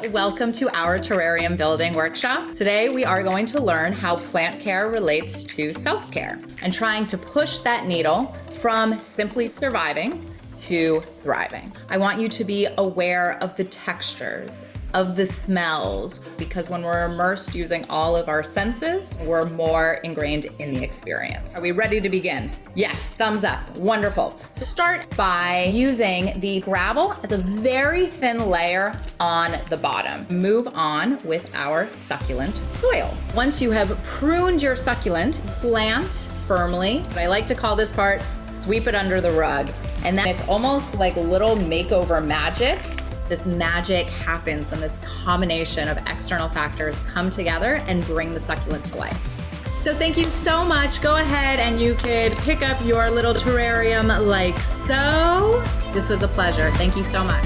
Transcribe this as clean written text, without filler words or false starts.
Welcome to our terrarium building workshop. Today we are going to learn how plant care relates to self-care and trying to push that needle from simply surviving to thriving. I want you to be aware of the textures, of the smells, because when we're immersed using all of our senses, we're more ingrained in the experience. Are we ready to begin? Yes, thumbs up, wonderful. Start by using the gravel as a very thin layer on the bottom. Move on with our succulent soil. Once you have pruned your succulent, plant firmly. I like to call this part, sweep it under the rug. And then it's almost like little makeover magic. This magic happens when this combination of external factors come together and bring the succulent to life. So thank you so much. Go ahead and you could pick up your little terrarium like so. This was a pleasure. Thank you so much.